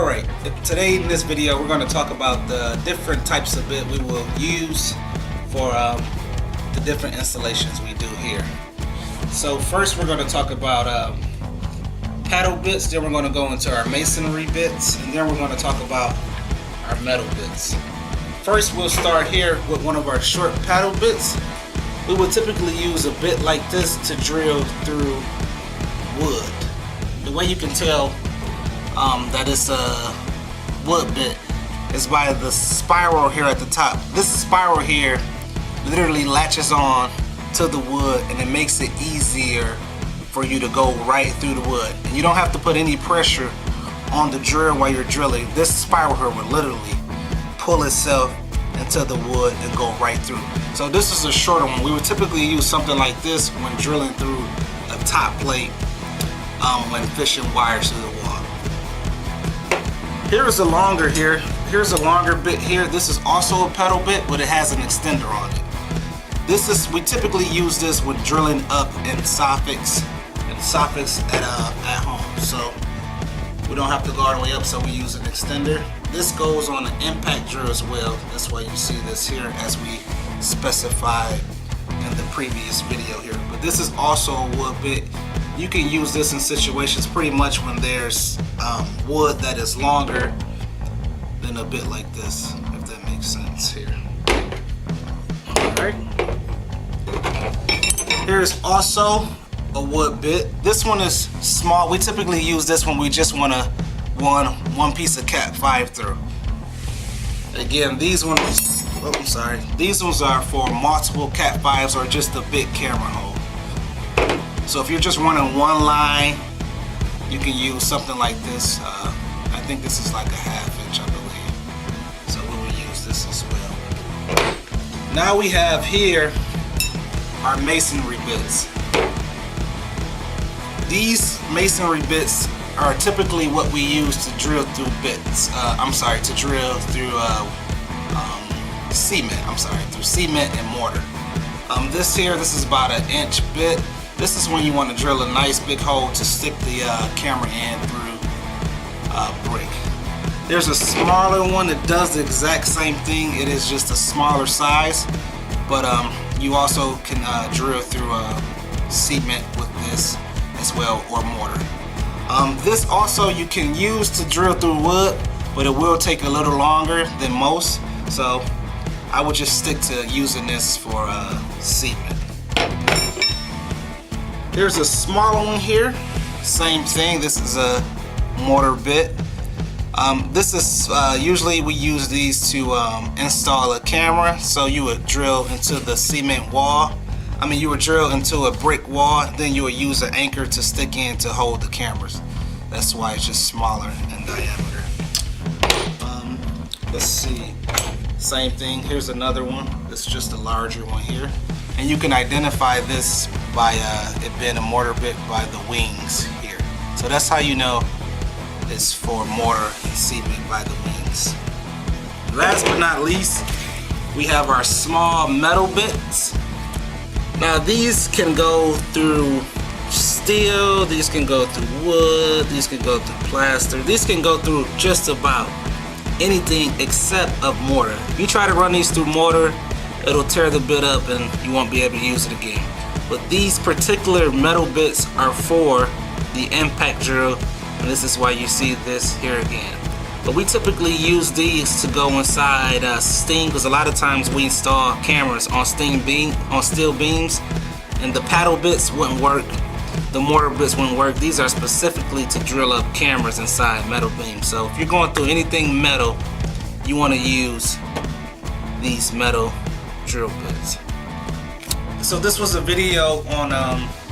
Alright, today in this video we're going to talk about the different types of bit we will use for the different installations we do here. So first we're going to talk about paddle bits, then we're going to go into our masonry bits, and then we're going to talk about our metal bits. First we'll start here with one of our short paddle bits. We will typically use a bit like this to drill through wood. The way you can tell that it's a wood bit is by the spiral here at the top. This spiral here literally latches on to the wood, and it makes it easier for you to go right through the wood. And you don't have to put any pressure on the drill while you're drilling. This spiral here will literally pull itself into the wood and go right through. So this is a shorter one. We would typically use something like this when drilling through a top plate when fishing wires through the wall. Here's a longer here. Here's a longer bit here. This is also a pedal bit, but it has an extender on it. We typically use this when drilling up in soffits at home. So we don't have to go all the way up, so we use an extender. This goes on an impact drill as well. That's why you see this here as we specified in the previous video here. But this is also a wood bit. You can use this in situations pretty much when there's wood that is longer than a bit like this, if that makes sense here. Alright. Here's also a wood bit. This one is small. We typically use this when we just want to one piece of Cat 5 through. Again, these ones, these ones are for multiple Cat 5s or just a big camera hole. So if you're just running one line, you can use something like this. I think this is like a 1/2 inch, I believe. So we will use this as well. Now we have here our masonry bits. These masonry bits are typically what we use to drill through to drill through through cement and mortar. This is about an inch bit. This is when you want to drill a nice big hole to stick the camera in through brick. There's a smaller one that does the exact same thing. It is just a smaller size, but you also can drill through cement with this as well, or mortar. This also you can use to drill through wood, but it will take a little longer than most. So I would just stick to using this for cement. Here's a smaller one here. Same thing. This is a mortar bit. This is usually we use these to install a camera. So you would drill into the cement wall. You would drill into a brick wall, then you would use an anchor to stick in to hold the cameras. That's why it's just smaller in diameter. Let's see. Same thing. Here's another one. This is just a larger one here. And you can identify this by it being a mortar bit by the wings here. So that's how you know it's for mortar and cement, by the wings. Last but not least, we have our small metal bits. Now these can go through steel, these can go through wood, these can go through plaster, these can go through just about anything except of mortar. If you try to run these through mortar, it'll tear the bit up and you won't be able to use it again. But these particular metal bits are for the impact drill, and this is why you see this here again. But we typically use these to go inside steam, because a lot of times we install cameras on steel beams, and the paddle bits wouldn't work, the mortar bits wouldn't work. These are specifically to drill up cameras inside metal beams. So if you're going through anything metal, you want to use these metal drill bits. So this was a video on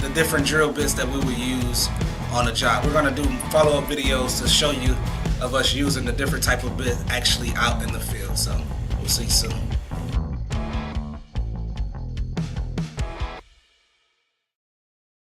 the different drill bits that we will use on a job. We're going to do follow-up videos to show you of us using the different type of bit actually out in the field. So we'll see you soon.